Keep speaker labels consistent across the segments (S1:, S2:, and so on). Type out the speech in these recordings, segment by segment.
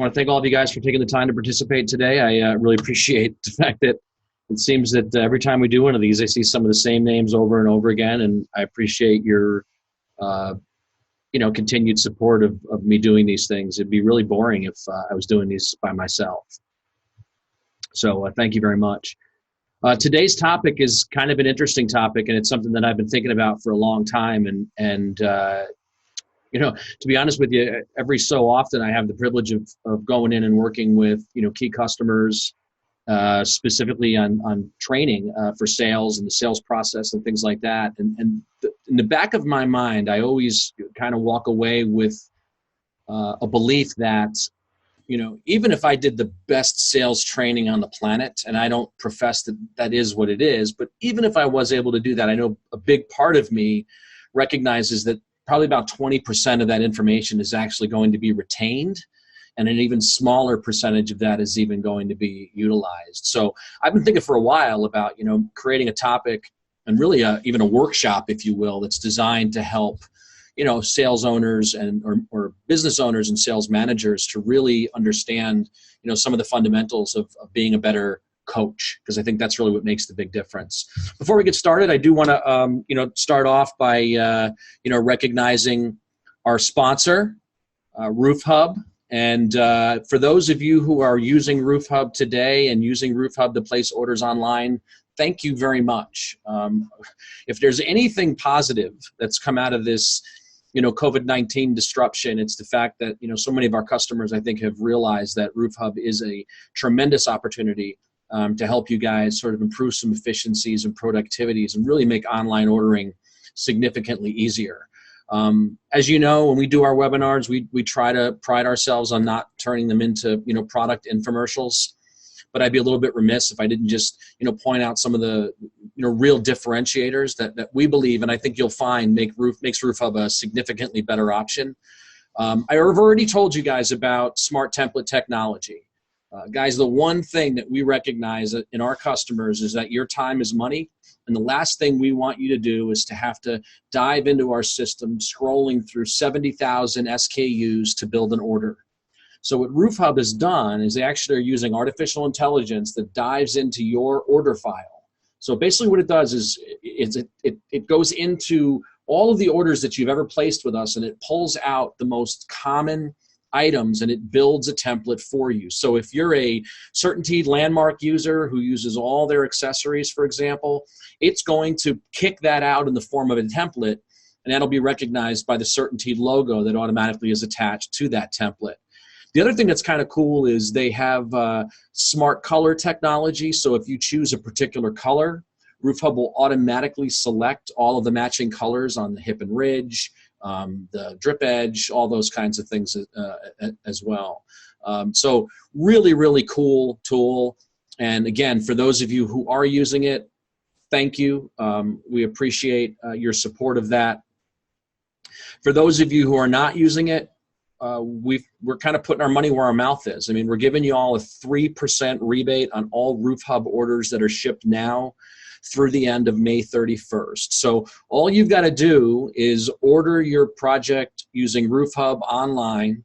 S1: want to thank all of you guys for taking the time to participate today. I really appreciate the fact that it seems that every time we do one of these, I see some of the same names over and over again, and I appreciate your continued support of me doing these things. It'd be really boring if I was doing these by myself. So thank you very much. Today's topic is kind of an interesting topic, and it's something that I've been thinking about for a long time. And to be honest with you, every so often I have the privilege of going in and working with, key customers, specifically on training for sales and the sales process and things like that. And in the back of my mind, I always kind of walk away with a belief that, even if I did the best sales training on the planet, and I don't profess that that is what it is, but even if I was able to do that, I know a big part of me recognizes that probably about 20% of that information is actually going to be retained, and an even smaller percentage of that is even going to be utilized. So I've been thinking for a while about, creating a topic and really even a workshop, if you will, that's designed to help, sales owners or business owners and sales managers to really understand, some of the fundamentals of being a better coach, because I think that's really what makes the big difference. Before we get started, I do want to, start off by, recognizing our sponsor, RoofHub. And for those of you who are using RoofHub today and using RoofHub to place orders online, thank you very much. If there's anything positive that's come out of this, COVID-19 disruption, it's the fact that, so many of our customers, I think, have realized that RoofHub is a tremendous opportunity to help you guys sort of improve some efficiencies and productivities and really make online ordering significantly easier. As you know, when we do our webinars, we try to pride ourselves on not turning them into, product infomercials. But I'd be a little bit remiss if I didn't just, point out some of the, real differentiators that we believe, and I think you'll find makes RoofHub a significantly better option. I have already told you guys about smart template technology. Guys, the one thing that we recognize in our customers is that your time is money, and the last thing we want you to do is to have to dive into our system, scrolling through 70,000 SKUs to build an order. So what RoofHub has done is they actually are using artificial intelligence that dives into your order file. So basically what it does is it goes into all of the orders that you've ever placed with us, and it pulls out the most common items, and it builds a template for you. So if you're a Certainty Landmark user who uses all their accessories, for example, it's going to kick that out in the form of a template, and that'll be recognized by the Certainty logo that automatically is attached to that template. The other thing that's kind of cool is they have smart color technology. So if you choose a particular color, RoofHub will automatically select all of the matching colors on the hip and ridge, the drip edge, all those kinds of things as well. So really, really cool tool. And again, for those of you who are using it, thank you. We appreciate your support of that. For those of you who are not using it, we're kind of putting our money where our mouth is. I mean, we're giving you all a 3% rebate on all RoofHub orders that are shipped now through the end of May 31st. So all you've got to do is order your project using RoofHub online.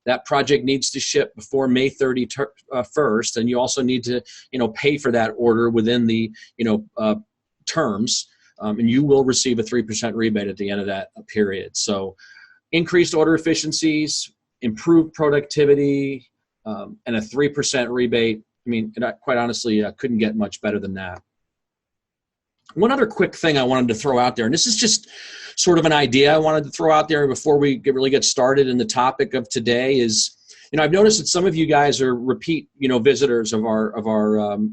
S1: That project needs to ship before May 31st, and you also need to, pay for that order within the, terms, and you will receive a 3% rebate at the end of that period. So increased order efficiencies, improved productivity, and a 3% rebate. I mean, quite honestly, couldn't get much better than that. One other quick thing I wanted to throw out there, and this is just sort of an idea I wanted to throw out there before we really get started in the topic of today is, I've noticed that some of you guys are repeat, visitors of our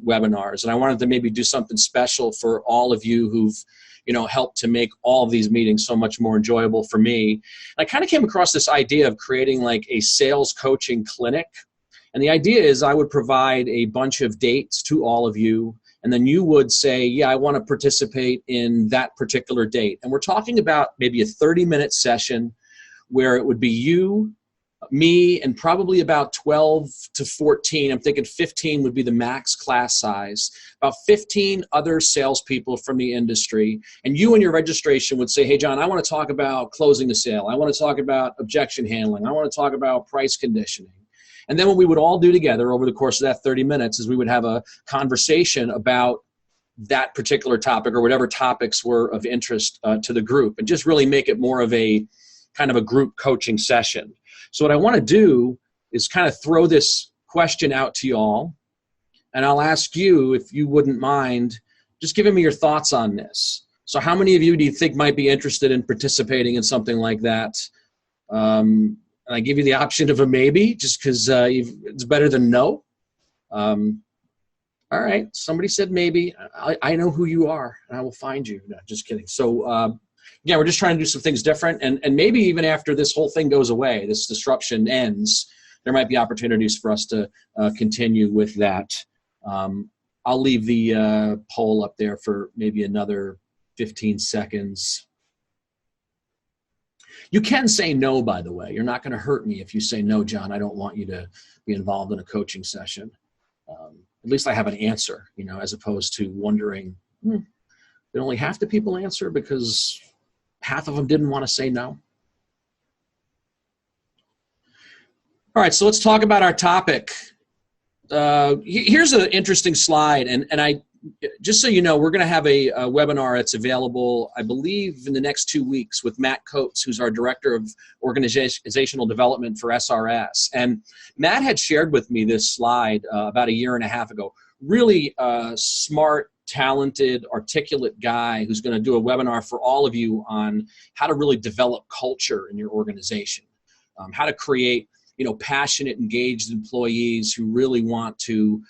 S1: webinars, and I wanted to maybe do something special for all of you who've, helped to make all of these meetings so much more enjoyable for me. I kind of came across this idea of creating like a sales coaching clinic. And the idea is I would provide a bunch of dates to all of you, and then you would say, yeah, I want to participate in that particular date. And we're talking about maybe a 30-minute session where it would be you, me, and probably about 12 to 14. I'm thinking 15 would be the max class size. About 15 other salespeople from the industry. And you in your registration would say, hey, John, I want to talk about closing the sale. I want to talk about objection handling. I want to talk about price conditioning. And then what we would all do together over the course of that 30 minutes is we would have a conversation about that particular topic or whatever topics were of interest to the group, and just really make it more of a kind of a group coaching session. So what I want to do is kind of throw this question out to you all, and I'll ask you, if you wouldn't mind, just giving me your thoughts on this. So how many of you do you think might be interested in participating in something like that? And I give you the option of a maybe, just because it's better than no. All right, somebody said maybe. I know who you are, and I will find you. No, just kidding. So, yeah, we're just trying to do some things different. And maybe even after this whole thing goes away, this disruption ends, there might be opportunities for us to continue with that. I'll leave the poll up there for maybe another 15 seconds. You can say no, by the way. You're not going to hurt me if you say, no, John, I don't want you to be involved in a coaching session. At least I have an answer, as opposed to wondering, did only half the people answer because half of them didn't want to say no? All right, so let's talk about our topic. Here's an interesting slide, and I just so you know, we're going to have a webinar that's available, I believe, in the next 2 weeks with Matt Coates, who's our Director of Organizational Development for SRS. And Matt had shared with me this slide about 1.5 years ago. Really smart, talented, articulate guy who's going to do a webinar for all of you on how to really develop culture in your organization, how to create passionate, engaged employees who really want to,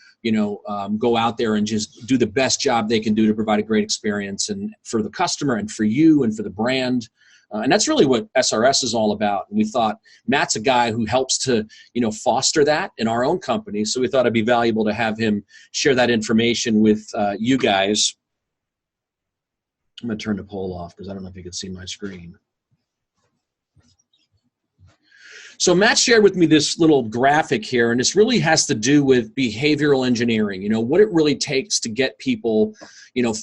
S1: go out there and just do the best job they can do to provide a great experience and for the customer and for you and for the brand. And that's really what SRS is all about. And we thought Matt's a guy who helps to, foster that in our own company. So we thought it'd be valuable to have him share that information with you guys. I'm going to turn the poll off because I don't know if you can see my screen. So Matt shared with me this little graphic here, and this really has to do with behavioral engineering, what it really takes to get people,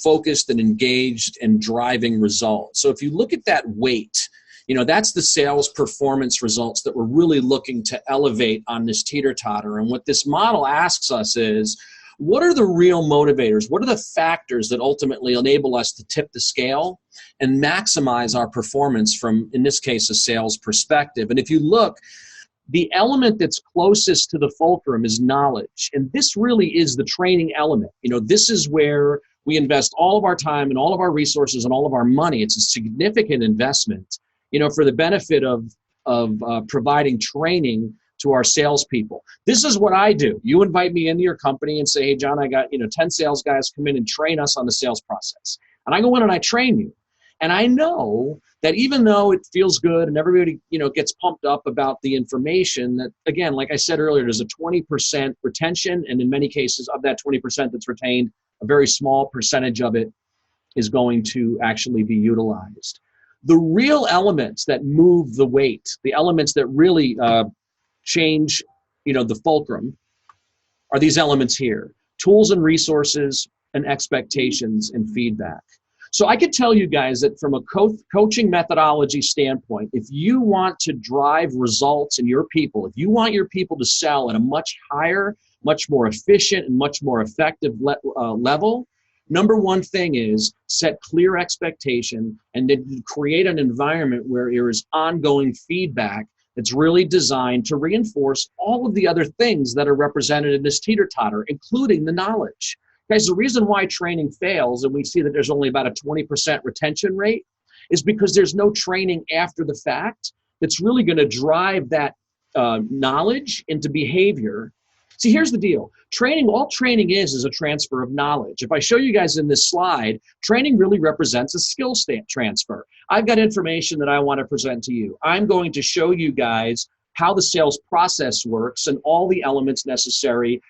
S1: focused and engaged and driving results. So if you look at that weight, that's the sales performance results that we're really looking to elevate on this teeter-totter. And what this model asks us is, what are the real motivators? What are the factors that ultimately enable us to tip the scale and maximize our performance from, in this case, a sales perspective? And if you look, the element that's closest to the fulcrum is knowledge. And this really is the training element. This is where we invest all of our time and all of our resources and all of our money. It's a significant investment, for the benefit of providing training to our salespeople. This is what I do. You invite me into your company and say, hey, John, I got 10 sales guys come in and train us on the sales process. And I go in and I train you. And I know that even though it feels good and everybody gets pumped up about the information, that, again, like I said earlier, there's a 20% retention. And in many cases of that 20% that's retained, a very small percentage of it is going to actually be utilized. The real elements that move the weight, the elements that really change, the fulcrum, are these elements here: tools and resources and expectations and feedback. So I could tell you guys that from a coaching methodology standpoint, if you want to drive results in your people, if you want your people to sell at a much higher, much more efficient, and much more effective level, number one thing is set clear expectation and then create an environment where there is ongoing feedback that's really designed to reinforce all of the other things that are represented in this teeter-totter, including the knowledge. Guys, the reason why training fails, and we see that there's only about a 20% retention rate, is because there's no training after the fact that's really going to drive that knowledge into behavior. See, here's the deal. All training is a transfer of knowledge. If I show you guys in this slide, training really represents a skill transfer. I've got information that I want to present to you. I'm going to show you guys how the sales process works and all the elements necessary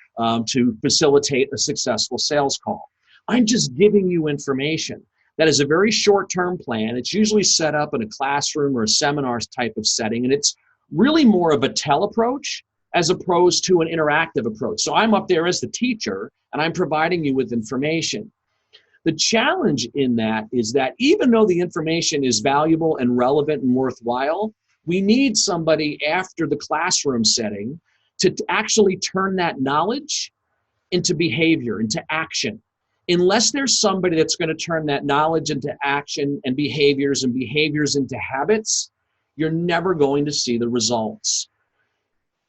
S1: to facilitate a successful sales call. I'm just giving you information. That is a very short-term plan. It's usually set up in a classroom or a seminar type of setting, and it's really more of a tell approach as opposed to an interactive approach. So I'm up there as the teacher, and I'm providing you with information. The challenge in that is that even though the information is valuable and relevant and worthwhile, we need somebody after the classroom setting to actually turn that knowledge into behavior, into action. Unless there's somebody that's going to turn that knowledge into action and behaviors into habits, you're never going to see the results.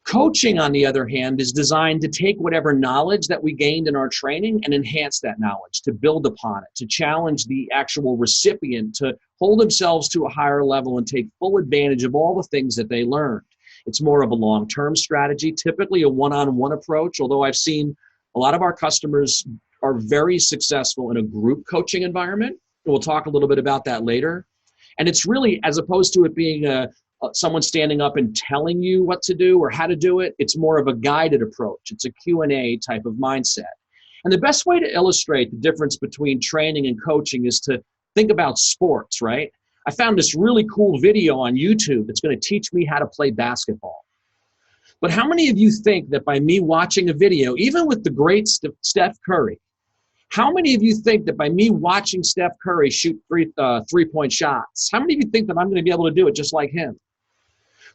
S1: Coaching, on the other hand, is designed to take whatever knowledge that we gained in our training and enhance that knowledge, to build upon it, to challenge the actual recipient to hold themselves to a higher level and take full advantage of all the things that they learned. It's more of a long-term strategy, typically a one-on-one approach, although I've seen a lot of our customers are very successful in a group coaching environment. And we'll talk a little bit about that later. And it's really, as opposed to it being someone standing up and telling you what to do or how to do it, it's more of a guided approach. It's a Q&A type of mindset. And the best way to illustrate the difference between training and coaching is to think about sports, right? I found this really cool video on YouTube that's going to teach me how to play basketball. But how many of you think that by me watching a video, even with the great Steph Curry, how many of you think that by me watching Steph Curry shoot three-point shots, how many of you think that I'm going to be able to do it just like him?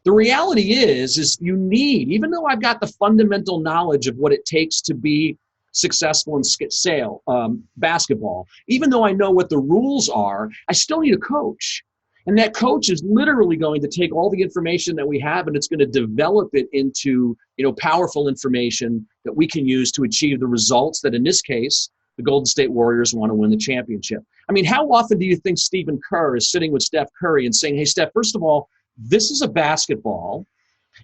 S1: The reality is you need, even though I've got the fundamental knowledge of what it takes to be successful in basketball, even though I know what the rules are, I still need a coach. And that coach is literally going to take all the information that we have and it's going to develop it into, powerful information that we can use to achieve the results that, in this case, the Golden State Warriors want to win the championship. I mean, how often do you think Stephen Kerr is sitting with Steph Curry and saying, hey, Steph, first of all, this is a basketball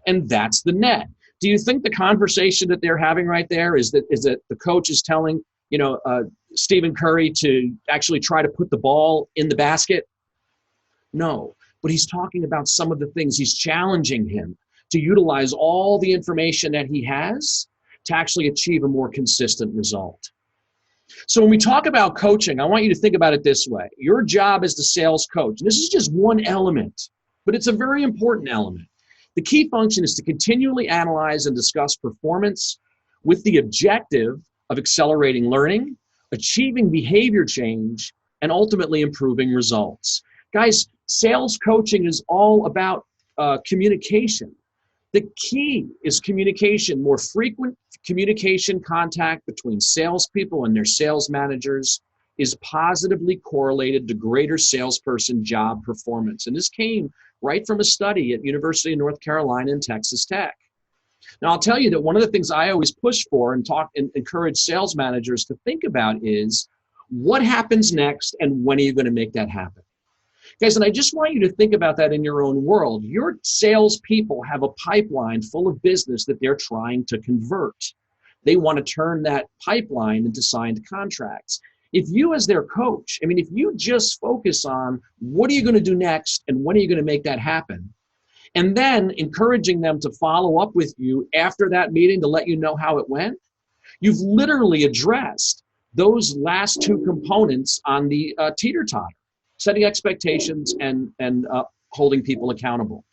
S1: and that's the net. Do you think the conversation that they're having right there is that the coach is telling, Stephen Curry to actually try to put the ball in the basket? No, but he's talking about some of the things. He's challenging him to utilize all the information that he has to actually achieve a more consistent result. So when we talk about coaching, I want you to think about it this way. Your job as the sales coach, and this is just one element, but it's a very important element. The key function is to continually analyze and discuss performance with the objective of accelerating learning, achieving behavior change, and ultimately improving results. Guys, sales coaching is all about communication. The key is communication, more frequent communication contact between salespeople and their sales managers is positively correlated to greater salesperson job performance. And this came right from a study at University of North Carolina and Texas Tech. Now, I'll tell you that one of the things I always push for and encourage sales managers to think about is what happens next and when are you going to make that happen? Guys, and I just want you to think about that in your own world. Your salespeople have a pipeline full of business that they're trying to convert. They want to turn that pipeline into signed contracts. If you as their coach, if you just focus on what are you going to do next and when are you going to make that happen, and then encouraging them to follow up with you after that meeting to let you know how it went, you've literally addressed those last two components on the teeter-totter. Setting expectations and holding people accountable.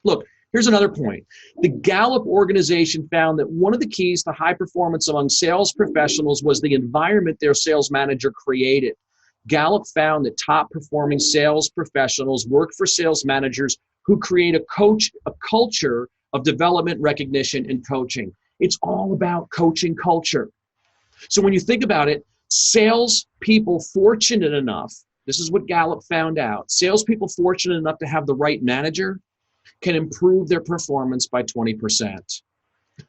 S1: Look, here's another point. The Gallup organization found that one of the keys to high performance among sales professionals was the environment their sales manager created. Gallup found that top performing sales professionals work for sales managers who create a culture of development, recognition, and coaching. It's all about coaching culture. So when you think about it, salespeople fortunate enough, this is what Gallup found out. Salespeople fortunate enough to have the right manager can improve their performance by 20%.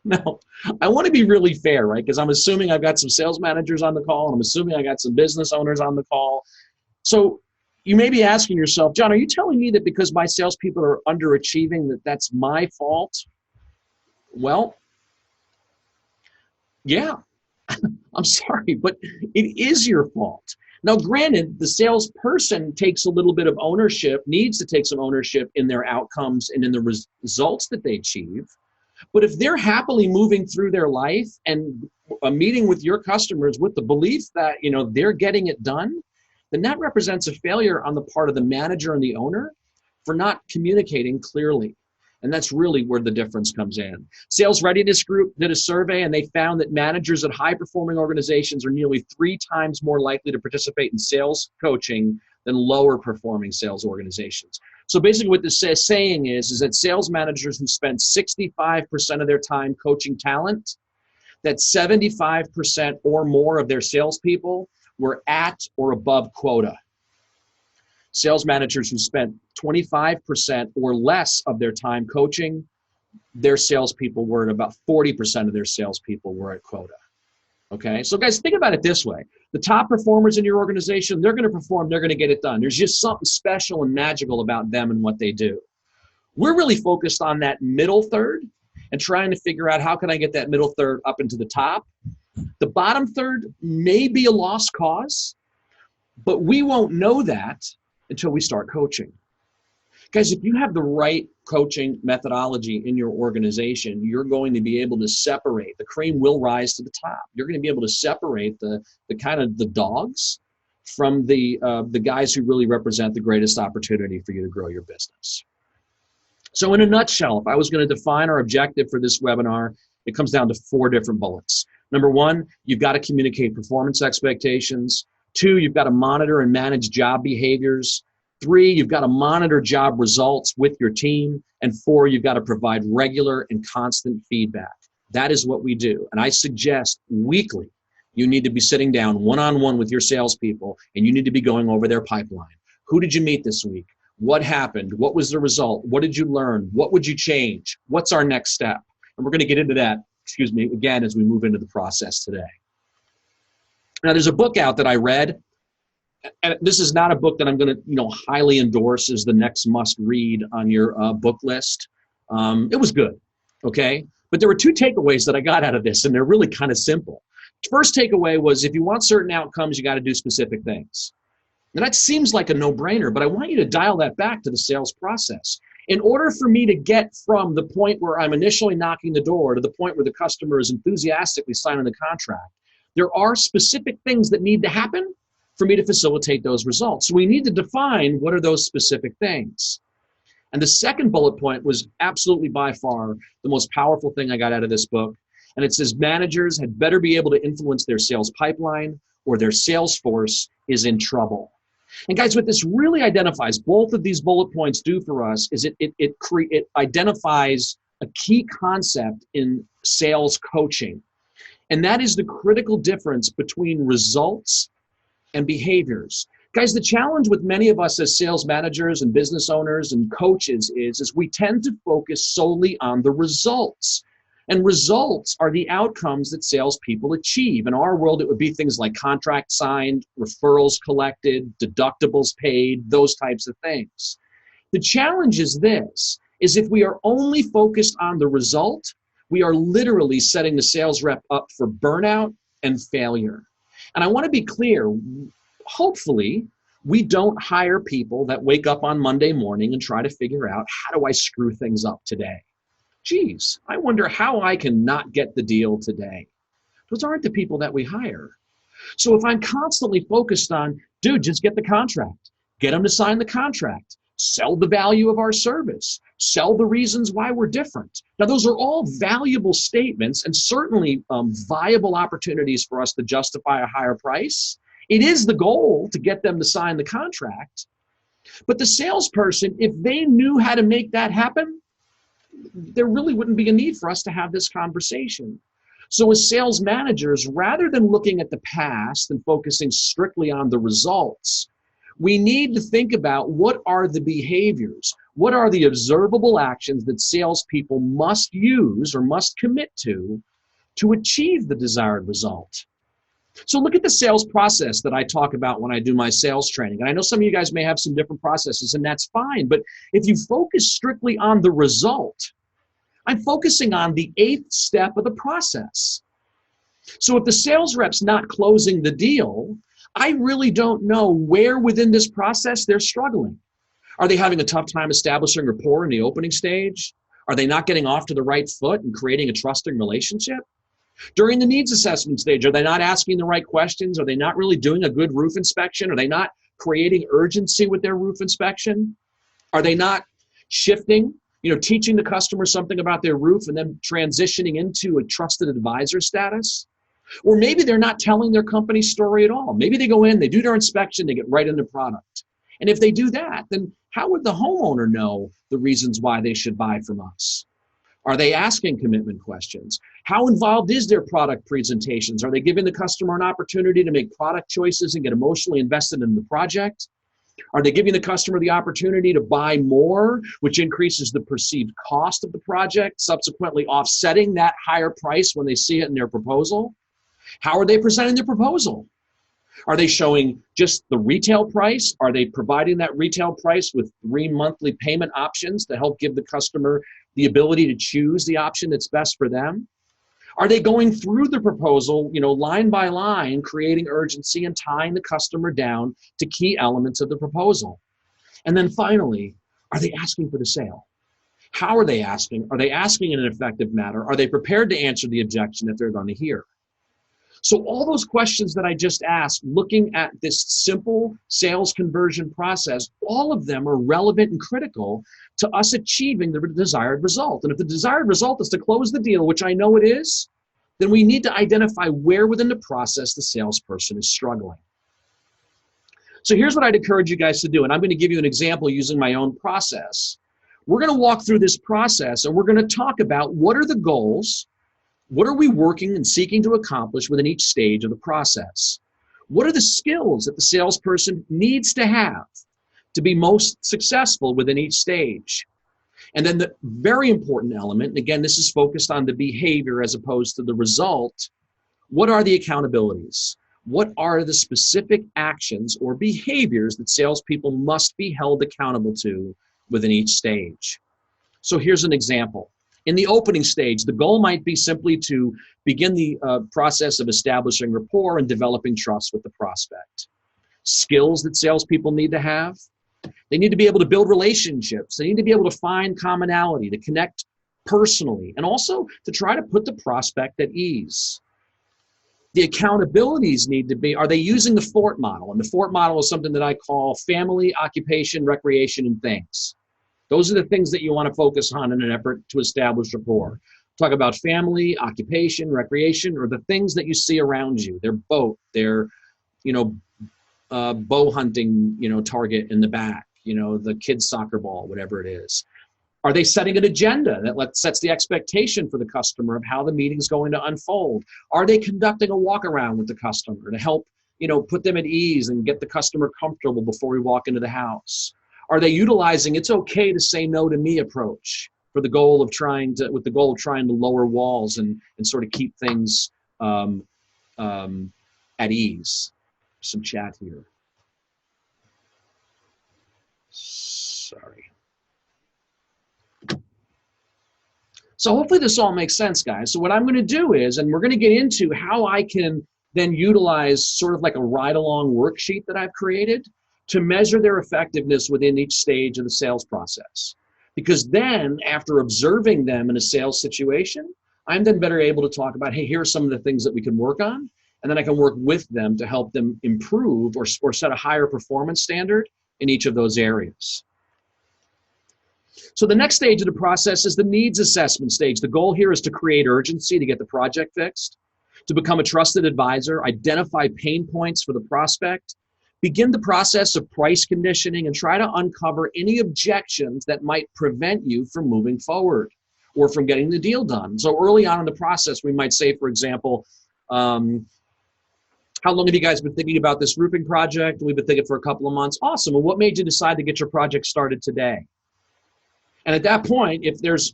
S1: Now, I want to be really fair, right? Because I'm assuming I've got some sales managers on the call, and I'm assuming I got some business owners on the call. So you may be asking yourself, John, are you telling me that because my salespeople are underachieving, that's my fault? Well, yeah, I'm sorry, but it is your fault. Now, granted, the salesperson takes a little bit of ownership, needs to take some ownership in their outcomes and in the results that they achieve. But if they're happily moving through their life and meeting with your customers with the belief that, they're getting it done, then that represents a failure on the part of the manager and the owner for not communicating clearly. And that's really where the difference comes in. Sales Readiness Group did a survey, and they found that managers at high-performing organizations are nearly 3 times more likely to participate in sales coaching than lower-performing sales organizations. So basically what this saying is that sales managers who spend 65% of their time coaching talent, that 75% or more of their salespeople were at or above quota. Sales managers who spent 25% or less of their time coaching, their salespeople were at about 40% of their salespeople were at quota. Okay, so guys, think about it this way. The top performers in your organization, they're going to perform, they're going to get it done. There's just something special and magical about them and what they do. We're really focused on that middle third and trying to figure out how can I get that middle third up into the top. The bottom third may be a lost cause, but we won't know that until we start coaching. Guys, if you have the right coaching methodology in your organization, you're going to be able to separate. The cream will rise to the top. You're going to be able to separate the kind of the dogs from the guys who really represent the greatest opportunity for you to grow your business. So in a nutshell, if I was going to define our objective for this webinar, it comes down to 4 different bullets. Number 1, you've got to communicate performance expectations. 2, you've got to monitor and manage job behaviors. 3, you've got to monitor job results with your team. And 4, you've got to provide regular and constant feedback. That is what we do. And I suggest weekly, you need to be sitting down one-on-one with your salespeople, and you need to be going over their pipeline. Who did you meet this week? What happened? What was the result? What did you learn? What would you change? What's our next step? And we're going to get into that, again, as we move into the process today. Now, there's a book out that I read. And this is not a book that I'm going to, highly endorse as the next must read on your book list. It was good, okay? But there were 2 takeaways that I got out of this, and they're really kind of simple. First takeaway was if you want certain outcomes, you got to do specific things. And that seems like a no-brainer, but I want you to dial that back to the sales process. In order for me to get from the point where I'm initially knocking the door to the point where the customer is enthusiastically signing the contract, there are specific things that need to happen for me to facilitate those results. So we need to define what are those specific things. And the second bullet point was absolutely by far the most powerful thing I got out of this book. And it says managers had better be able to influence their sales pipeline or their sales force is in trouble. And guys, what this really identifies, both of these bullet points do for us, is it identifies a key concept in sales coaching. And that is the critical difference between results and behaviors. Guys, the challenge with many of us as sales managers and business owners and coaches is we tend to focus solely on the results. And results are the outcomes that salespeople achieve. In our world, it would be things like contracts signed, referrals collected, deductibles paid, those types of things. The challenge is this, is if we are only focused on the result, we are literally setting the sales rep up for burnout and failure. And I want to be clear, hopefully, we don't hire people that wake up on Monday morning and try to figure out, how do I screw things up today? Geez, I wonder how I can not get the deal today. Those aren't the people that we hire. So if I'm constantly focused on, dude, just get the contract, get them to sign the contract, sell the value of our service, sell the reasons why we're different. Now, those are all valuable statements and certainly viable opportunities for us to justify a higher price. It is the goal to get them to sign the contract. But the salesperson, if they knew how to make that happen, there really wouldn't be a need for us to have this conversation. So as sales managers, rather than looking at the past and focusing strictly on the results, we need to think about what are the behaviors, what are the observable actions that salespeople must use or must commit to achieve the desired result. So look at the sales process that I talk about when I do my sales training. And I know some of you guys may have some different processes, and that's fine. But if you focus strictly on the result, I'm focusing on the 8th step of the process. So if the sales rep's not closing the deal, I really don't know where within this process they're struggling. Are they having a tough time establishing rapport in the opening stage? Are they not getting off to the right foot and creating a trusting relationship? During the needs assessment stage, are they not asking the right questions? Are they not really doing a good roof inspection? Are they not creating urgency with their roof inspection? Are they not shifting, teaching the customer something about their roof and then transitioning into a trusted advisor status? Or maybe they're not telling their company story at all. Maybe they go in, they do their inspection, they get right into product. And if they do that, then how would the homeowner know the reasons why they should buy from us? Are they asking commitment questions? How involved is their product presentations? Are they giving the customer an opportunity to make product choices and get emotionally invested in the project? Are they giving the customer the opportunity to buy more, which increases the perceived cost of the project, subsequently offsetting that higher price when they see it in their proposal? How are they presenting their proposal? Are they showing just the retail price? Are they providing that retail price with 3 monthly payment options to help give the customer the ability to choose the option that's best for them? Are they going through the proposal, line by line, creating urgency and tying the customer down to key elements of the proposal? And then finally, are they asking for the sale? How are they asking? Are they asking in an effective manner? Are they prepared to answer the objection that they're going to hear? So all those questions that I just asked, looking at this simple sales conversion process, all of them are relevant and critical to us achieving the desired result. And if the desired result is to close the deal, which I know it is, then we need to identify where within the process the salesperson is struggling. So here's what I'd encourage you guys to do, and I'm going to give you an example using my own process. We're going to walk through this process, and we're going to talk about what are the goals. What are we working and seeking to accomplish within each stage of the process? What are the skills that the salesperson needs to have to be most successful within each stage? And then the very important element, and again, this is focused on the behavior as opposed to the result, what are the accountabilities? What are the specific actions or behaviors that salespeople must be held accountable to within each stage? So here's an example. In the opening stage, the goal might be simply to begin the process of establishing rapport and developing trust with the prospect. Skills that salespeople need to have. They need to be able to build relationships. They need to be able to find commonality, to connect personally, and also to try to put the prospect at ease. The accountabilities need to be, are they using the FORT model? And the FORT model is something that I call family, occupation, recreation, and things. Those are the things that you want to focus on in an effort to establish rapport. Talk about family, occupation, recreation, or the things that you see around you. Their boat, their, bow hunting, target in the back, the kids' soccer ball, whatever it is. Are they setting an agenda that sets the expectation for the customer of how the meeting's going to unfold? Are they conducting a walk around with the customer to help, put them at ease and get the customer comfortable before we walk into the house? Are they utilizing it's okay to say no to me approach with the goal of trying to lower walls and sort of keep things at ease? Some chat here. Sorry. So hopefully this all makes sense, guys. So what I'm going to do is, and we're going to get into how I can then utilize sort of like a ride-along worksheet that I've created to measure their effectiveness within each stage of the sales process. Because then, after observing them in a sales situation, I'm then better able to talk about, hey, here are some of the things that we can work on, and then I can work with them to help them improve or set a higher performance standard in each of those areas. So the next stage of the process is the needs assessment stage. The goal here is to create urgency to get the project fixed, to become a trusted advisor, identify pain points for the prospect, begin the process of price conditioning, and try to uncover any objections that might prevent you from moving forward or from getting the deal done. So early on in the process, we might say, for example, how long have you guys been thinking about this roofing project? We've been thinking for a couple of months. Awesome. And what made you decide to get your project started today? And at that point, if there's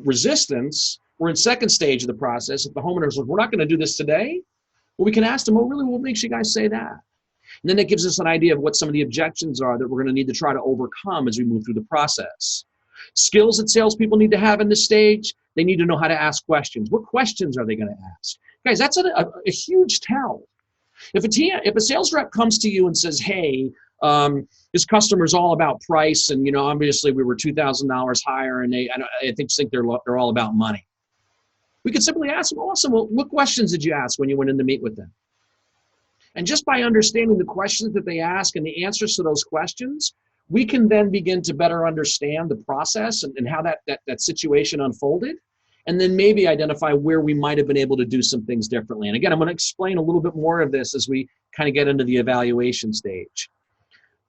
S1: resistance, we're in second stage of the process. If the homeowner says, we're not going to do this today, well, we can ask them, well, really, what makes you guys say that? And then it gives us an idea of what some of the objections are that we're going to need to try to overcome as we move through the process. Skills that salespeople need to have in this stage, they need to know how to ask questions. What questions are they going to ask? Guys, that's a huge tell. If a sales rep comes to you and says, hey, this customer's all about price, and obviously we were $2,000 higher, and I think they're all about money. We could simply ask them, awesome, well, what questions did you ask when you went in to meet with them? And just by understanding the questions that they ask and the answers to those questions, we can then begin to better understand the process and how that situation unfolded, and then maybe identify where we might have been able to do some things differently. And again, I'm going to explain a little bit more of this as we kind of get into the evaluation stage.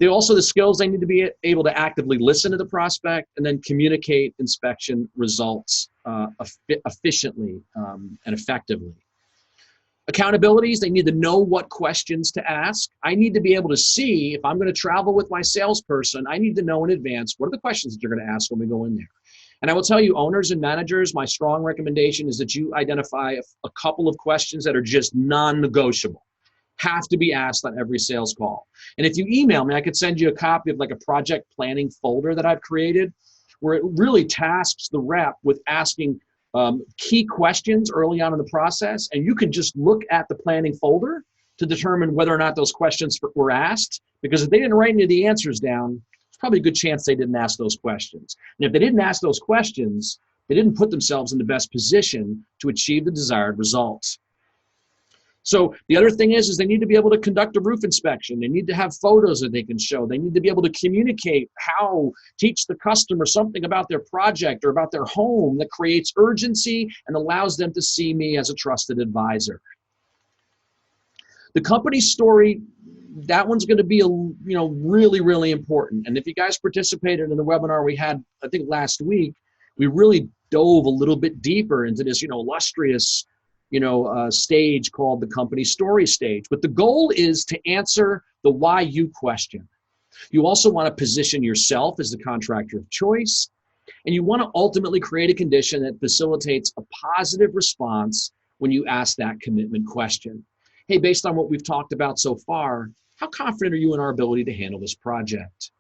S1: The skills, they need to be able to actively listen to the prospect and then communicate inspection results efficiently and effectively. Accountabilities, they need to know what questions to ask. I need to be able to see, if I'm going to travel with my salesperson, I need to know in advance what are the questions that you're going to ask when we go in there. And I will tell you, owners and managers, my strong recommendation is that you identify a couple of questions that are just non-negotiable, have to be asked on every sales call. And if you email me, I could send you a copy of like a project planning folder that I've created, where it really tasks the rep with asking key questions early on in the process, and you can just look at the planning folder to determine whether or not those questions were asked, because if they didn't write any of the answers down, there's probably a good chance they didn't ask those questions. And if they didn't ask those questions, they didn't put themselves in the best position to achieve the desired results. So the other thing is they need to be able to conduct a roof inspection. They need to have photos that they can show. They need to be able to communicate teach the customer something about their project or about their home that creates urgency and allows them to see me as a trusted advisor. The company story, that one's going to be really, really important. And if you guys participated in the webinar we had, I think last week, we really dove a little bit deeper into this, illustrious stage called the company story stage. But the goal is to answer the why you question. You also want to position yourself as the contractor of choice, and you want to ultimately create a condition that facilitates a positive response when you ask that commitment question. Hey, based on what we've talked about so far, how confident are you in our ability to handle this project?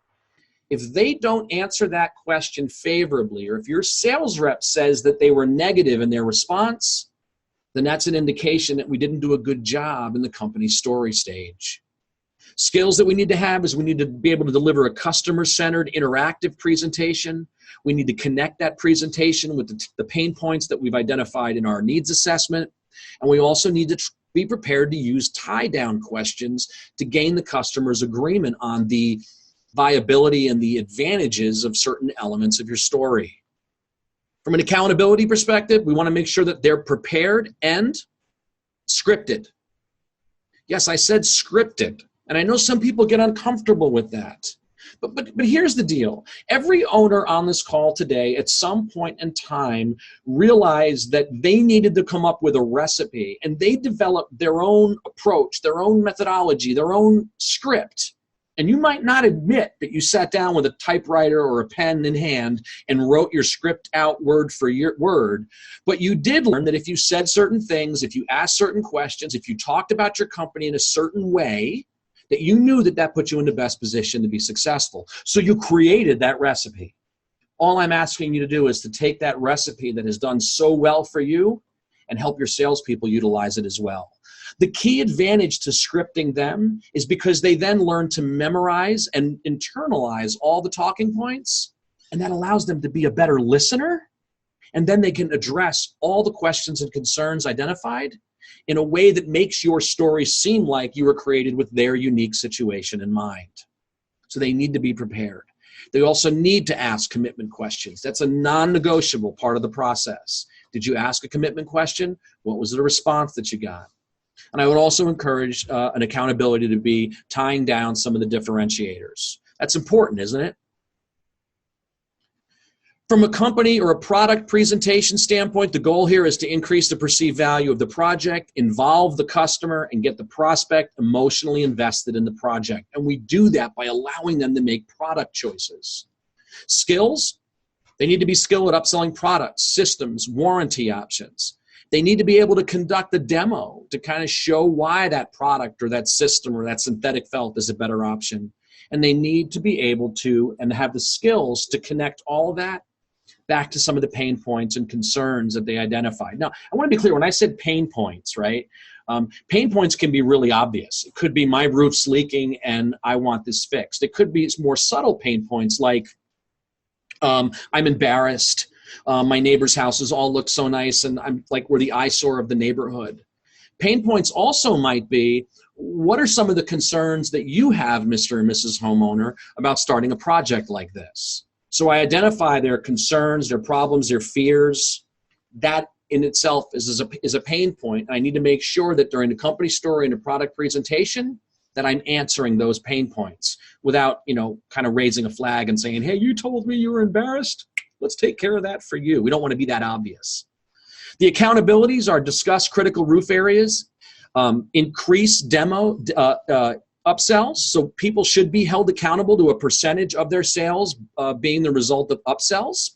S1: If they don't answer that question favorably, or if your sales rep says that they were negative in their response, then that's an indication that we didn't do a good job in the company story stage. Skills that we need to have is we need to be able to deliver a customer-centered interactive presentation. We need to connect that presentation with the pain points that we've identified in our needs assessment. And we also need to be prepared to use tie-down questions to gain the customer's agreement on the viability and the advantages of certain elements of your story. From an accountability perspective, we want to make sure that they're prepared and scripted. Yes, I said scripted, and I know some people get uncomfortable with that. But here's the deal. Every owner on this call today at some point in time realized that they needed to come up with a recipe, and they developed their own approach, their own methodology, their own script. And you might not admit that you sat down with a typewriter or a pen in hand and wrote your script out word for word, but you did learn that if you said certain things, if you asked certain questions, if you talked about your company in a certain way, that you knew that that put you in the best position to be successful. So you created that recipe. All I'm asking you to do is to take that recipe that has done so well for you and help your salespeople utilize it as well. The key advantage to scripting them is because they then learn to memorize and internalize all the talking points, and that allows them to be a better listener, and then they can address all the questions and concerns identified in a way that makes your story seem like you were created with their unique situation in mind. So they need to be prepared. They also need to ask commitment questions. That's a non-negotiable part of the process. Did you ask a commitment question? What was the response that you got? And I would also encourage an accountability to be tying down some of the differentiators. That's important, isn't it? From a company or a product presentation standpoint, the goal here is to increase the perceived value of the project, involve the customer, and get the prospect emotionally invested in the project. And we do that by allowing them to make product choices. Skills, they need to be skilled at upselling products, systems, warranty options. They need to be able to conduct a demo to kind of show why that product or that system or that synthetic felt is a better option. And they need to be able to and have the skills to connect all of that back to some of the pain points and concerns that they identified. Now, I want to be clear. When I said pain points, right, pain points can be really obvious. It could be my roof's leaking and I want this fixed. It could be more subtle pain points like I'm embarrassed. My neighbor's houses all look so nice and I'm like we're the eyesore of the neighborhood. Pain points also might be, what are some of the concerns that you have, Mr. and Mrs. Homeowner, about starting a project like this? So I identify their concerns, their problems, their fears. That in itself is a pain point. I need to make sure that during the company story and the product presentation, that I'm answering those pain points without, kind of raising a flag and saying, hey, you told me you were embarrassed. Let's take care of that for you. We don't want to be that obvious. The accountabilities are discuss critical roof areas, increase demo upsells. So people should be held accountable to a percentage of their sales being the result of upsells.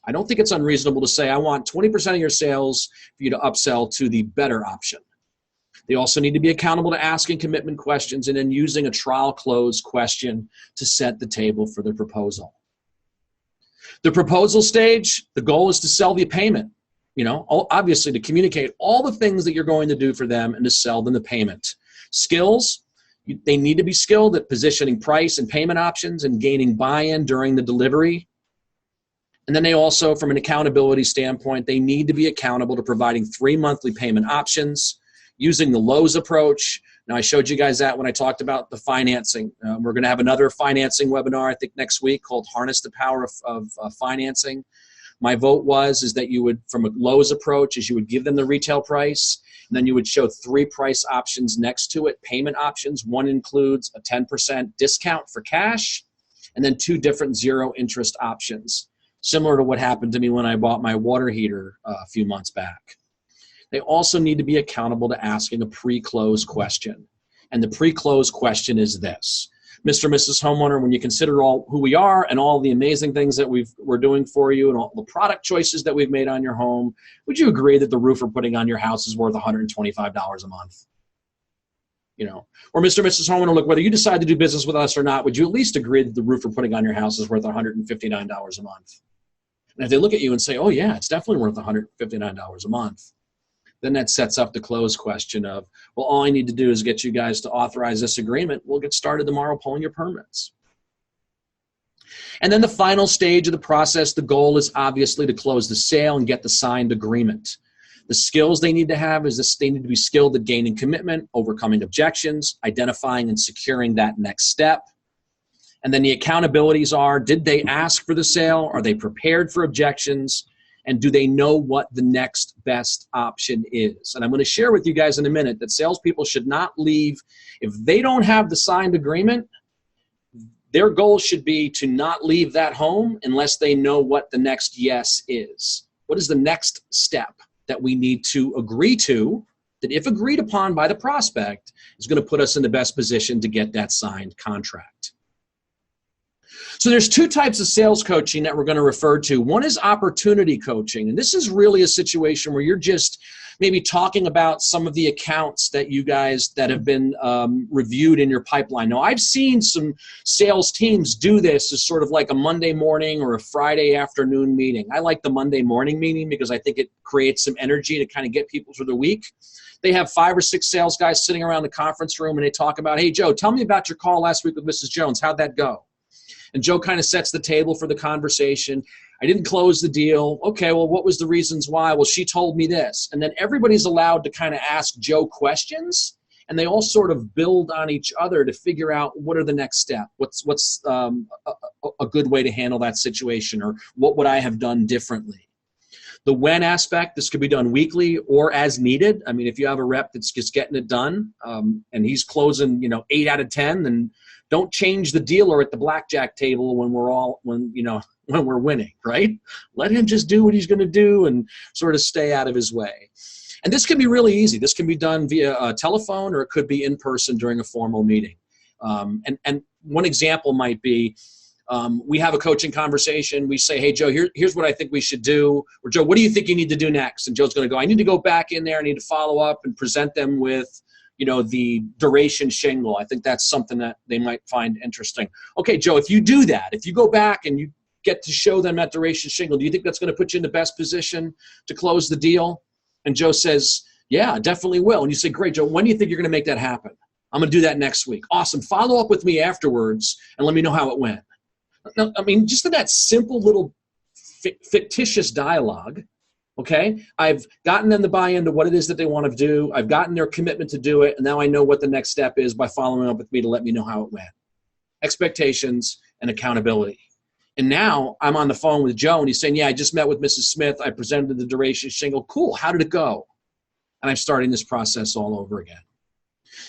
S1: I don't think it's unreasonable to say I want 20% of your sales for you to upsell to the better option. They also need to be accountable to asking commitment questions and then using a trial close question to set the table for the proposal. The proposal stage, the goal is to sell the payment. Obviously to communicate all the things that you're going to do for them and to sell them the payment. Skills, they need to be skilled at positioning price and payment options and gaining buy-in during the delivery. And then they also, from an accountability standpoint, they need to be accountable to providing 3 monthly payment options, using the Lowe's approach. Now, I showed you guys that when I talked about the financing. We're going to have another financing webinar, I think, next week called Harness the Power of Financing. My vote is that you would, from a Lowe's approach, is you would give them the retail price, and then you would show 3 price options next to it, payment options. One includes a 10% discount for cash, and then 2 different zero interest options, similar to what happened to me when I bought my water heater a few months back. They also need to be accountable to asking a pre-close question. And the pre-close question is this. Mr. and Mrs. Homeowner, when you consider all who we are and all the amazing things that we're doing for you and all the product choices that we've made on your home, would you agree that the roof we're putting on your house is worth $125 a month? Or Mr. and Mrs. Homeowner, look, whether you decide to do business with us or not, would you at least agree that the roof we're putting on your house is worth $159 a month? And if they look at you and say, oh yeah, it's definitely worth $159 a month, then that sets up the close question of, well, all I need to do is get you guys to authorize this agreement. We'll get started tomorrow pulling your permits. And then the final stage of the process, the goal is obviously to close the sale and get the signed agreement. The skills they need to have is this: they need to be skilled at gaining commitment, overcoming objections, identifying and securing that next step. And then the accountabilities are, did they ask for the sale? Are they prepared for objections? And do they know what the next best option is? And I'm going to share with you guys in a minute that salespeople should not leave. If they don't have the signed agreement, their goal should be to not leave that home unless they know what the next yes is. What is the next step that we need to agree to, that if agreed upon by the prospect, is going to put us in the best position to get that signed contract? So there's 2 types of sales coaching that we're going to refer to. One is opportunity coaching, and this is really a situation where you're just maybe talking about some of the accounts that you guys that have been reviewed in your pipeline. Now, I've seen some sales teams do this as sort of like a Monday morning or a Friday afternoon meeting. I like the Monday morning meeting because I think it creates some energy to kind of get people through the week. They have 5 or 6 sales guys sitting around the conference room, and they talk about, hey, Joe, tell me about your call last week with Mrs. Jones. How'd that go? And Joe kind of sets the table for the conversation. I didn't close the deal. Okay, well, what was the reasons why? Well, she told me this. And then everybody's allowed to kind of ask Joe questions, and they all sort of build on each other to figure out what are the next step. What's a good way to handle that situation, or what would I have done differently? The when aspect, this could be done weekly or as needed. I mean, if you have a rep that's just getting it done and he's closing, 8 out of 10, then don't change the dealer at the blackjack table when we're winning, right? Let him just do what he's going to do and sort of stay out of his way. And this can be really easy. This can be done via telephone, or it could be in person during a formal meeting. And one example might be, we have a coaching conversation. We say, hey, Joe, here's what I think we should do. Or, Joe, what do you think you need to do next? And Joe's going to go, I need to go back in there. I need to follow up and present them with, the duration shingle. I think that's something that they might find interesting. Okay, Joe, if you do that, if you go back and you get to show them that duration shingle, do you think that's going to put you in the best position to close the deal? And Joe says, yeah, definitely will. And you say, great, Joe, when do you think you're going to make that happen? I'm going to do that next week. Awesome. Follow up with me afterwards and let me know how it went. Now, I mean, just in that simple little fictitious dialogue, okay, I've gotten them to buy into what it is that they want to do. I've gotten their commitment to do it, and now I know what the next step is by following up with me to let me know how it went. Expectations and accountability. And now I'm on the phone with Joe, and he's saying, yeah, I just met with Mrs. Smith. I presented the duration shingle. Cool. How did it go? And I'm starting this process all over again.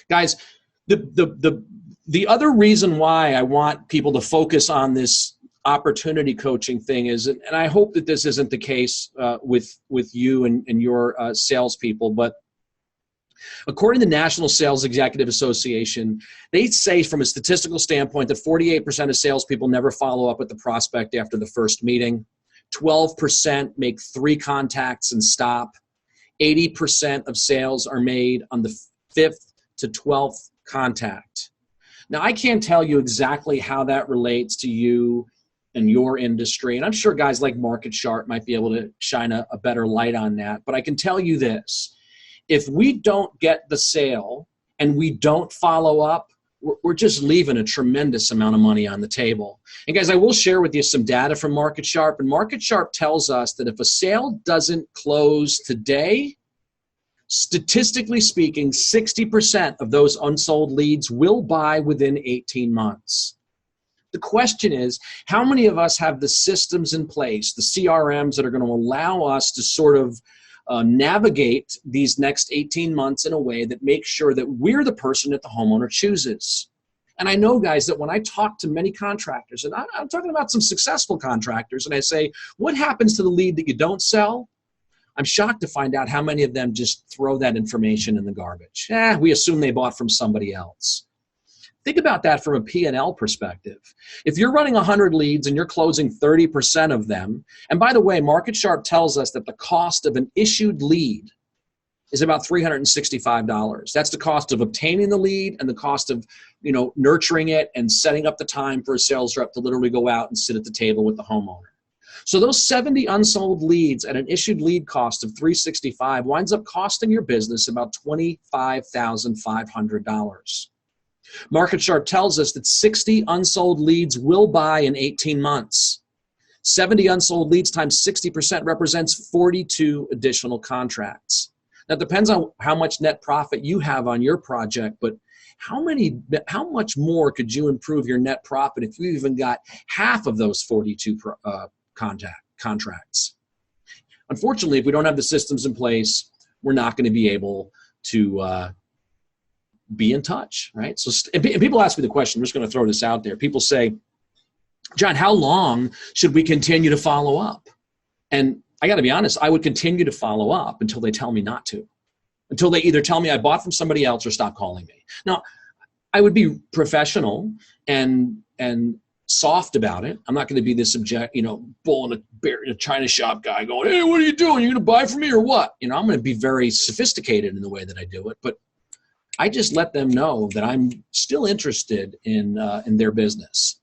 S1: Guys, The other reason why I want people to focus on this opportunity coaching thing is, and I hope that this isn't the case with you and your salespeople, but according to the National Sales Executive Association, they say from a statistical standpoint that 48% of salespeople never follow up with the prospect after the first meeting. 12% make 3 contacts and stop. 80% of sales are made on the 5th to 12th contact. Now, I can't tell you exactly how that relates to you and your industry, and I'm sure guys like Market Sharp might be able to shine a better light on that, but I can tell you this. If we don't get the sale and we don't follow up, we're just leaving a tremendous amount of money on the table. And guys, I will share with you some data from Market Sharp, and Market Sharp tells us that if a sale doesn't close today, statistically speaking, 60% of those unsold leads will buy within 18 months. The question is, how many of us have the systems in place, the CRMs that are going to allow us to sort of navigate these next 18 months in a way that makes sure that we're the person that the homeowner chooses? And I know, guys, that when I talk to many contractors, and I'm talking about some successful contractors, and I say, what happens to the lead that you don't sell? I'm shocked to find out how many of them just throw that information in the garbage. We assume they bought from somebody else. Think about that from a P&L perspective. If you're running 100 leads and you're closing 30% of them, and by the way, Market Sharp tells us that the cost of an issued lead is about $365. That's the cost of obtaining the lead and the cost of, nurturing it and setting up the time for a sales rep to literally go out and sit at the table with the homeowner. So those 70 unsold leads at an issued lead cost of $365 winds up costing your business about $25,500. Market Sharp tells us that 60 unsold leads will buy in 18 months. 70 unsold leads times 60% represents 42 additional contracts. Now, it depends on how much net profit you have on your project, but how much more could you improve your net profit if you even got half of those 42 contracts? Unfortunately, if we don't have the systems in place, we're not going to be able to be in touch, right? So, and people ask me the question, I'm just going to throw this out there. People say, John, how long should we continue to follow up? And I got to be honest, I would continue to follow up until they tell me not to, until they either tell me I bought from somebody else or stop calling me. Now, I would be professional and soft about it. I'm not going to be this bull in a china shop guy going, hey, what are you doing? You going to buy from me or what? I'm going to be very sophisticated in the way that I do it, but I just let them know that I'm still interested in their business.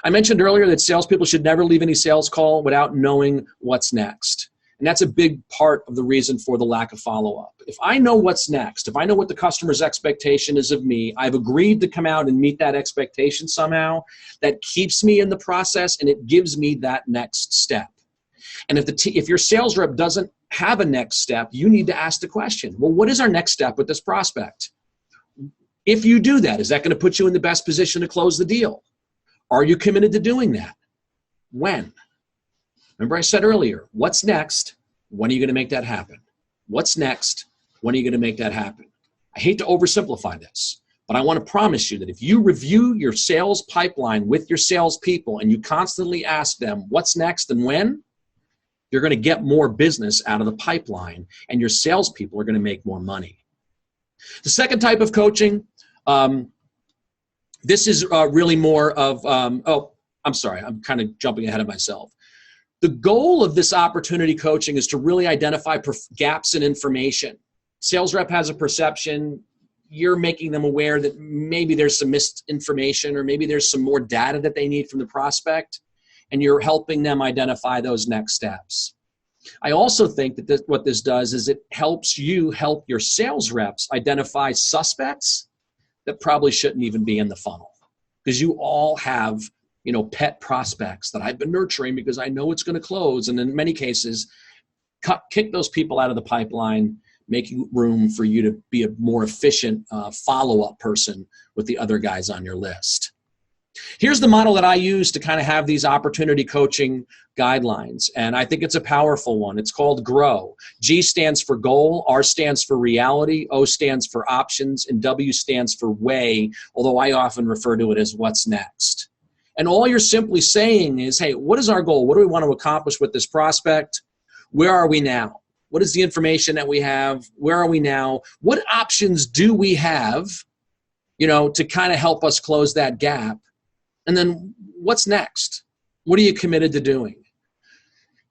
S1: I mentioned earlier that salespeople should never leave any sales call without knowing what's next. And that's a big part of the reason for the lack of follow-up. If I know what's next, if I know what the customer's expectation is of me, I've agreed to come out and meet that expectation somehow, that keeps me in the process and it gives me that next step. And if your sales rep doesn't have a next step, you need to ask the question, well, what is our next step with this prospect? If you do that, is that going to put you in the best position to close the deal? Are you committed to doing that? When? Remember I said earlier, what's next? When are you going to make that happen? What's next? When are you going to make that happen? I hate to oversimplify this, but I want to promise you that if you review your sales pipeline with your salespeople and you constantly ask them what's next and when, you're going to get more business out of the pipeline and your salespeople are going to make more money. The second type of coaching, this is really more of, I'm sorry, I'm kind of jumping ahead of myself. The goal of this opportunity coaching is to really identify gaps in information. Sales rep has a perception, you're making them aware that maybe there's some misinformation or maybe there's some more data that they need from the prospect, and you're helping them identify those next steps. I also think that what this does is it helps you help your sales reps identify suspects that probably shouldn't even be in the funnel, because you all have pet prospects that I've been nurturing because I know it's going to close. And in many cases, kick those people out of the pipeline, making room for you to be a more efficient follow-up person with the other guys on your list. Here's the model that I use to kind of have these opportunity coaching guidelines, and I think it's a powerful one. It's called GROW. G stands for goal, R stands for reality, O stands for options, and W stands for way, although I often refer to it as what's next. And all you're simply saying is, hey, what is our goal? What do we want to accomplish with this prospect? Where are we now? What is the information that we have? Where are we now? What options do we have, to kind of help us close that gap? And then what's next? What are you committed to doing?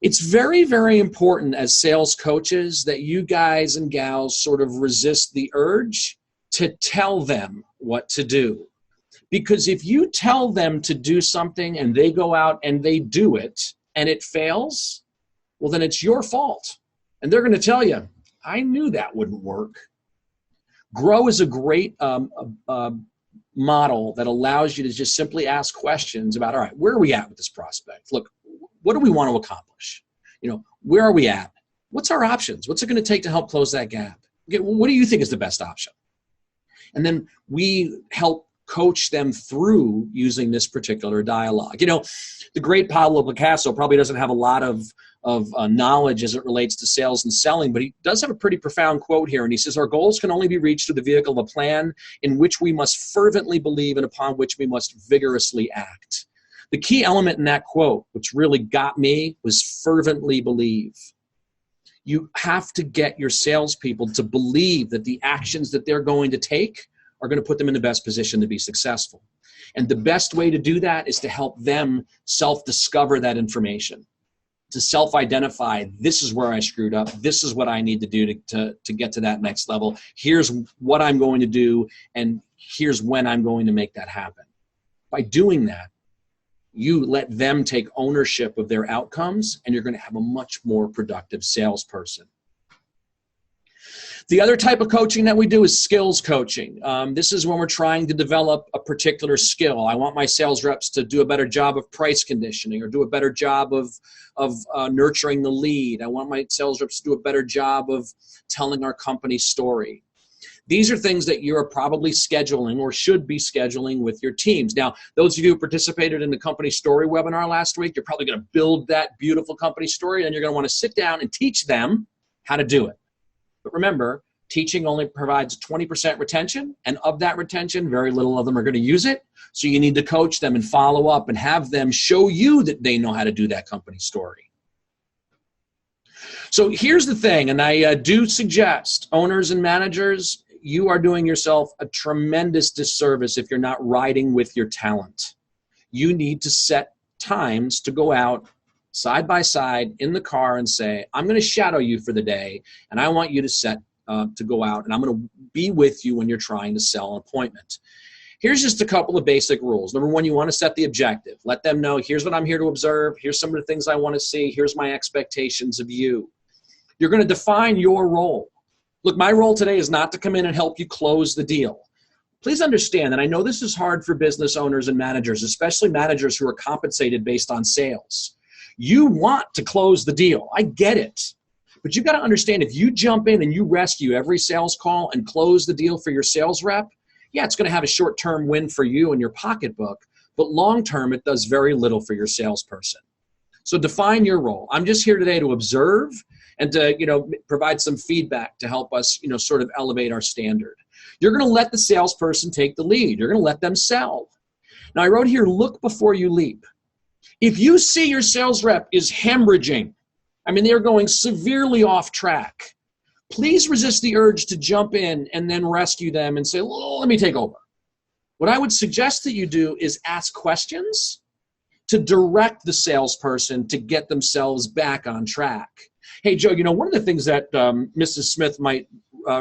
S1: It's very, very important as sales coaches that you guys and gals sort of resist the urge to tell them what to do. Because if you tell them to do something and they go out and they do it and it fails, well, then it's your fault. And they're going to tell you, I knew that wouldn't work. GROW is a great model that allows you to just simply ask questions about, all right, where are we at with this prospect? Look, what do we want to accomplish? Where are we at? What's our options? What's it going to take to help close that gap? Okay, well, what do you think is the best option? And then we help coach them through using this particular dialogue. The great Pablo Picasso probably doesn't have a lot of knowledge as it relates to sales and selling, but he does have a pretty profound quote here, and he says, our goals can only be reached through the vehicle of a plan in which we must fervently believe and upon which we must vigorously act. The key element in that quote, which really got me, was fervently believe. You have to get your salespeople to believe that the actions that they're going to take are going to put them in the best position to be successful. And the best way to do that is to help them self-discover that information, to self-identify, this is where I screwed up, this is what I need to do to get to that next level, here's what I'm going to do, and here's when I'm going to make that happen. By doing that, you let them take ownership of their outcomes, and you're going to have a much more productive salesperson. The other type of coaching that we do is skills coaching. This is when we're trying to develop a particular skill. I want my sales reps to do a better job of price conditioning or do a better job of nurturing the lead. I want my sales reps to do a better job of telling our company story. These are things that you're probably scheduling or should be scheduling with your teams. Now, those of you who participated in the company story webinar last week, you're probably going to build that beautiful company story, and you're going to want to sit down and teach them how to do it. But remember, teaching only provides 20% retention, and of that retention, very little of them are going to use it. So you need to coach them and follow up and have them show you that they know how to do that company story. So here's the thing, and I do suggest owners and managers, you are doing yourself a tremendous disservice if you're not riding with your talent. You need to set times to go out side by side in the car and say, I'm going to shadow you for the day, and I want you to set to go out, and I'm going to be with you when you're trying to sell an appointment. Here's just a couple of basic rules. Number one, you want to set the objective. Let them know, here's what I'm here to observe. Here's some of the things I want to see. Here's my expectations of you. You're going to define your role. Look, my role today is not to come in and help you close the deal. Please understand, and I know this is hard for business owners and managers, especially managers who are compensated based on sales. You want to close the deal. I get it. But you've got to understand, if you jump in and you rescue every sales call and close the deal for your sales rep, yeah, it's going to have a short-term win for you in your pocketbook, but long-term, it does very little for your salesperson. So define your role. I'm just here today to observe and to, provide some feedback to help us, sort of elevate our standard. You're going to let the salesperson take the lead. You're going to let them sell. Now, I wrote here, look before you leap. If you see your sales rep is hemorrhaging, they're going severely off track, please resist the urge to jump in and then rescue them and say, well, let me take over. What I would suggest that you do is ask questions to direct the salesperson to get themselves back on track. Hey, Joe, one of the things that Mrs. Smith might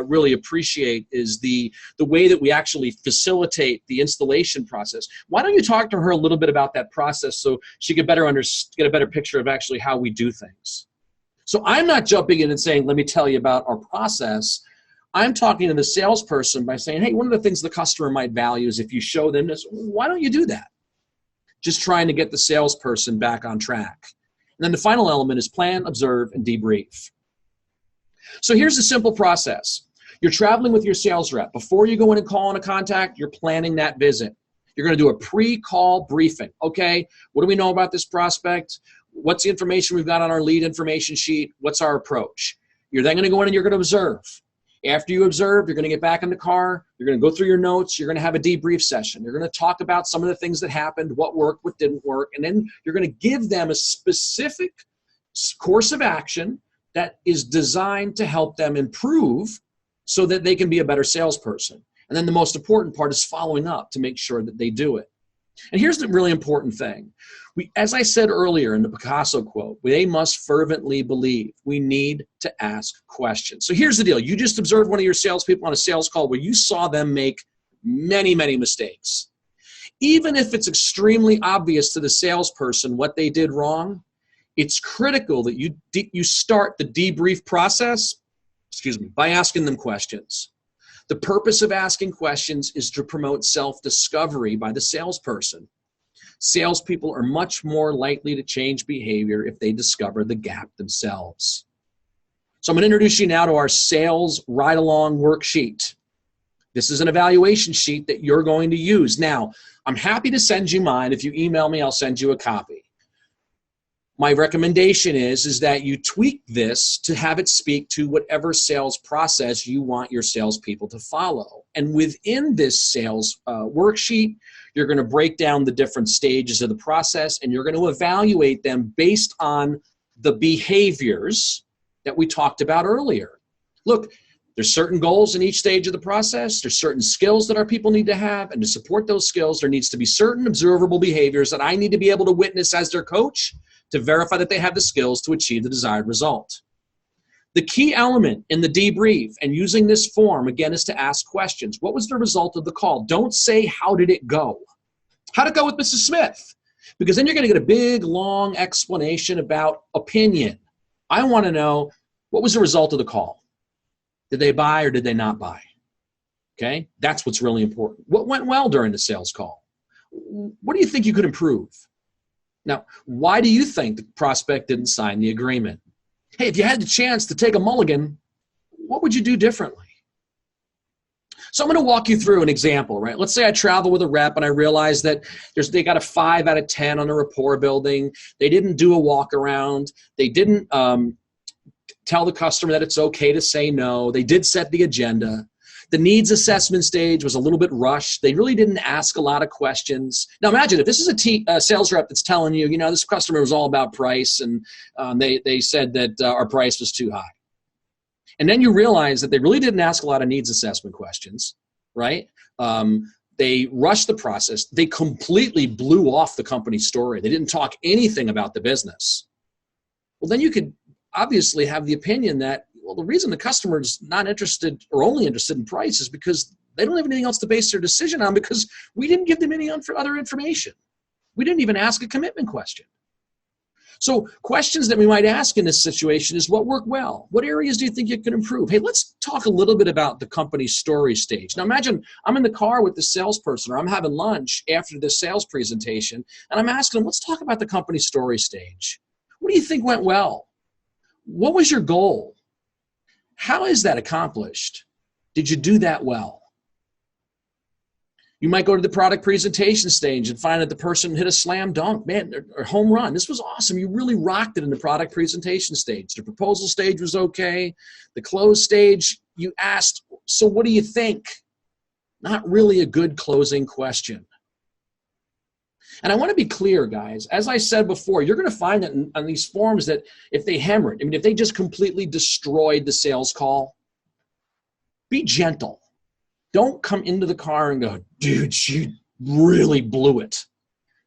S1: really appreciate is the way that we actually facilitate the installation process. Why don't you talk to her a little bit about that process so she could get a better picture of actually how we do things? So I'm not jumping in and saying, let me tell you about our process. I'm talking to the salesperson by saying, hey, one of the things the customer might value is if you show them this. Why don't you do that? Just trying to get the salesperson back on track. And then the final element is plan, observe, and debrief. So here's the simple process. You're traveling with your sales rep. Before you go in and call on a contact, you're planning that visit. You're going to do a pre-call briefing. Okay, what do we know about this prospect? What's the information we've got on our lead information sheet? What's our approach? You're then going to go in and you're going to observe. After you observe, you're going to get back in the car. You're going to go through your notes. You're going to have a debrief session. You're going to talk about some of the things that happened, what worked, what didn't work, and then you're going to give them a specific course of action that is designed to help them improve so that they can be a better salesperson. And then the most important part is following up to make sure that they do it. And here's the really important thing. As I said earlier in the Picasso quote, they must fervently believe. We need to ask questions. So here's the deal. You just observed one of your salespeople on a sales call where you saw them make many, many mistakes. Even if it's extremely obvious to the salesperson what they did wrong, it's critical that you start the debrief process, by asking them questions. The purpose of asking questions is to promote self-discovery by the salesperson. Salespeople are much more likely to change behavior if they discover the gap themselves. So I'm going to introduce you now to our sales ride-along worksheet. This is an evaluation sheet that you're going to use. Now, I'm happy to send you mine. If you email me, I'll send you a copy. My recommendation is that you tweak this to have it speak to whatever sales process you want your salespeople to follow. And within this sales worksheet, you're going to break down the different stages of the process, and you're going to evaluate them based on the behaviors that we talked about earlier. Look, there's certain goals in each stage of the process. There's certain skills that our people need to have, and to support those skills, there needs to be certain observable behaviors that I need to be able to witness as their coach to verify that they have the skills to achieve the desired result. The key element in the debrief and using this form, again, is to ask questions. What was the result of the call? Don't say, how did it go? How'd it go with Mrs. Smith? Because then you're going to get a big, long explanation about opinion. I want to know, what was the result of the call? Did they buy or did they not buy? Okay, that's what's really important. What went well during the sales call? What do you think you could improve? Now, why do you think the prospect didn't sign the agreement? Hey, if you had the chance to take a mulligan, what would you do differently? So I'm going to walk you through an example, right? Let's say I travel with a rep and I realize that they got a 5 out of 10 on the rapport building. They didn't do a walk around. They didn't tell the customer that it's okay to say no. They did set the agenda. The needs assessment stage was a little bit rushed. They really didn't ask a lot of questions. Now imagine if this is a sales rep that's telling you, this customer was all about price, and they said that our price was too high. And then you realize that they really didn't ask a lot of needs assessment questions, right? They rushed the process. They completely blew off the company story. They didn't talk anything about the business. Well, then you could obviously have the opinion that, well, the reason the customer is not interested or only interested in price is because they don't have anything else to base their decision on, because we didn't give them any other information. We didn't even ask a commitment question. So questions that we might ask in this situation is, what worked well? What areas do you think you can improve? Hey, let's talk a little bit about the company story stage. Now imagine I'm in the car with the salesperson, or I'm having lunch after the sales presentation, and I'm asking them, let's talk about the company story stage. What do you think went well? What was your goal? How is that accomplished? Did you do that well? You might go to the product presentation stage and find that the person hit a slam dunk, man, or home run. This was awesome. You really rocked it in the product presentation stage. The proposal stage was okay. The close stage, you asked, so what do you think? Not really a good closing question. And I want to be clear, guys. As I said before, you're going to find that on these forms that if they hammer it, if they just completely destroyed the sales call, be gentle. Don't come into the car and go, dude, you really blew it.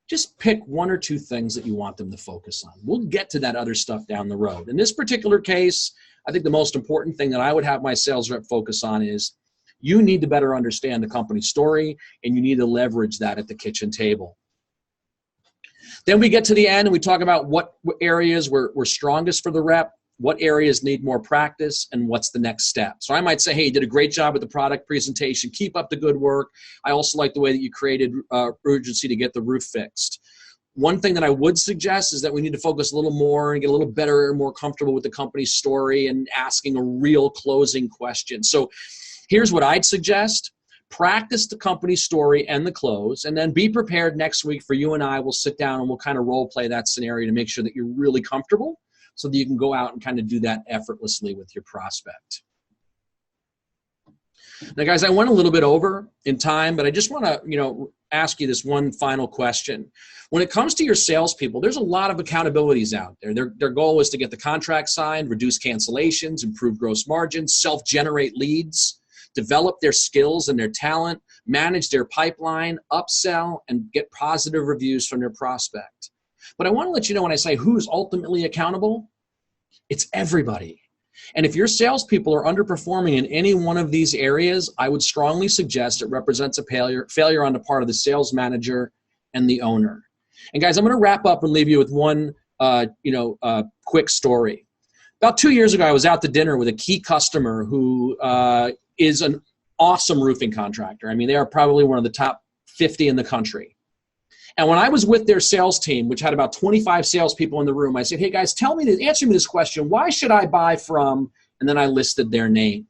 S1: Just pick 1 or 2 things that you want them to focus on. We'll get to that other stuff down the road. In this particular case, I think the most important thing that I would have my sales rep focus on is you need to better understand the company story, and you need to leverage that at the kitchen table. Then we get to the end and we talk about what areas were strongest for the rep, what areas need more practice, and what's the next step. So I might say, hey, you did a great job with the product presentation. Keep up the good work. I also like the way that you created urgency to get the roof fixed. One thing that I would suggest is that we need to focus a little more and get a little better and more comfortable with the company story and asking a real closing question. So here's what I'd suggest. practice the company story and the close, and then be prepared next week for you and I will sit down and we'll kind of role play that scenario to make sure that you're really comfortable so that you can go out and kind of do that effortlessly with your prospect. Now, guys, I went a little bit over in time, but I just want to, ask you this one final question. When it comes to your salespeople, there's a lot of accountabilities out there. Their goal is to get the contract signed, reduce cancellations, improve gross margins, self-generate leads, develop their skills and their talent, manage their pipeline, upsell, and get positive reviews from their prospect. But I want to let you know when I say who's ultimately accountable, it's everybody. And if your salespeople are underperforming in any one of these areas, I would strongly suggest it represents a failure on the part of the sales manager and the owner. And guys, I'm going to wrap up and leave you with one, quick story. About 2 years ago, I was out to dinner with a key customer who is an awesome roofing contractor. I mean, they are probably one of the top 50 in the country. And when I was with their sales team, which had about 25 salespeople in the room, I said, hey guys, answer me this question. Why should I buy from, and then I listed their name.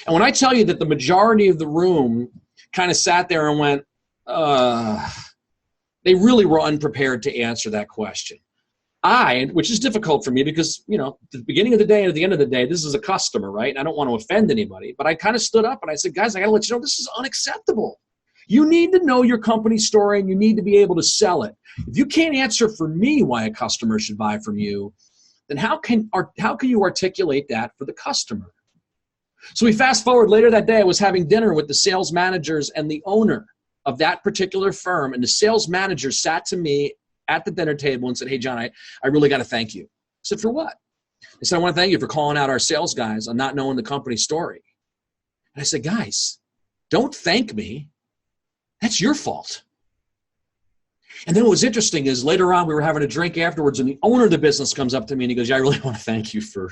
S1: And when I tell you that the majority of the room kind of sat there and went, they really were unprepared to answer that question. Which is difficult for me because, at the beginning of the day and at the end of the day, this is a customer, right? And I don't want to offend anybody, but I kind of stood up and I said, guys, I got to let you know this is unacceptable. You need to know your company story and you need to be able to sell it. If you can't answer for me why a customer should buy from you, then how can you articulate that for the customer? So we fast forward later that day, I was having dinner with the sales managers and the owner of that particular firm, and the sales manager sat to me at the dinner table and said, hey, John, I really got to thank you. I said, for what? They said, I want to thank you for calling out our sales guys on not knowing the company story. And I said, guys, don't thank me. That's your fault. And then what was interesting is later on we were having a drink afterwards and the owner of the business comes up to me and he goes, yeah, I really want to thank you for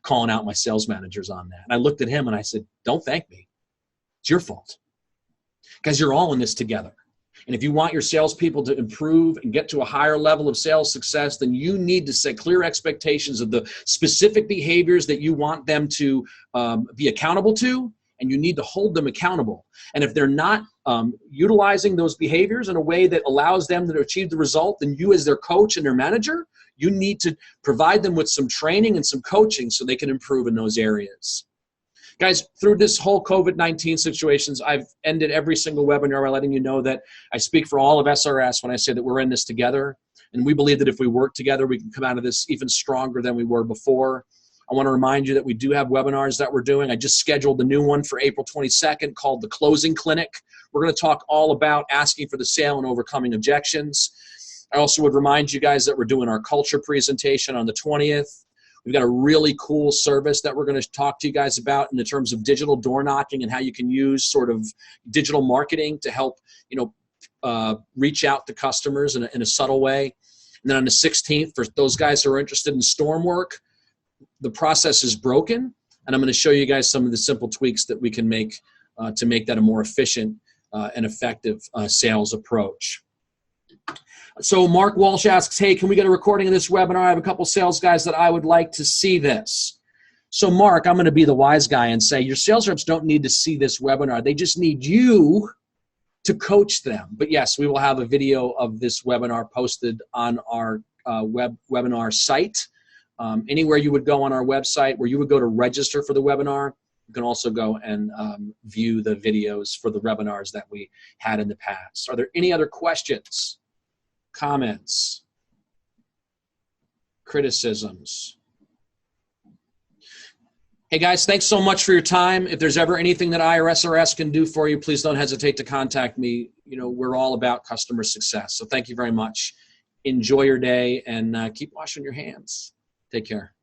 S1: calling out my sales managers on that. And I looked at him and I said, don't thank me. It's your fault. Guys, you're all in this together. And if you want your salespeople to improve and get to a higher level of sales success, then you need to set clear expectations of the specific behaviors that you want them to be accountable to, and you need to hold them accountable. And if they're not utilizing those behaviors in a way that allows them to achieve the result, then you as their coach and their manager, you need to provide them with some training and some coaching so they can improve in those areas. Guys, through this whole COVID-19 situations, I've ended every single webinar by letting you know that I speak for all of SRS when I say that we're in this together. And we believe that if we work together, we can come out of this even stronger than we were before. I want to remind you that we do have webinars that we're doing. I just scheduled the new one for April 22nd called The Closing Clinic. We're going to talk all about asking for the sale and overcoming objections. I also would remind you guys that we're doing our culture presentation on the 20th. We've got a really cool service that we're going to talk to you guys about in the terms of digital door knocking and how you can use sort of digital marketing to help, reach out to customers in a subtle way. And then on the 16th, for those guys who are interested in storm work, the process is broken, and I'm going to show you guys some of the simple tweaks that we can make to make that a more efficient and effective sales approach. So Mark Walsh asks, hey, can we get a recording of this webinar? I have a couple sales guys that I would like to see this. So Mark, I'm going to be the wise guy and say your sales reps don't need to see this webinar. They just need you to coach them. But yes, we will have a video of this webinar posted on our webinar site. Anywhere you would go on our website where you would go to register for the webinar, you can also go and view the videos for the webinars that we had in the past. Are there any other questions, comments, criticisms? Hey guys, thanks so much for your time. If there's ever anything that I or SRS can do for you, please don't hesitate to contact me. We're all about customer success. So thank you very much. Enjoy your day and keep washing your hands. Take care.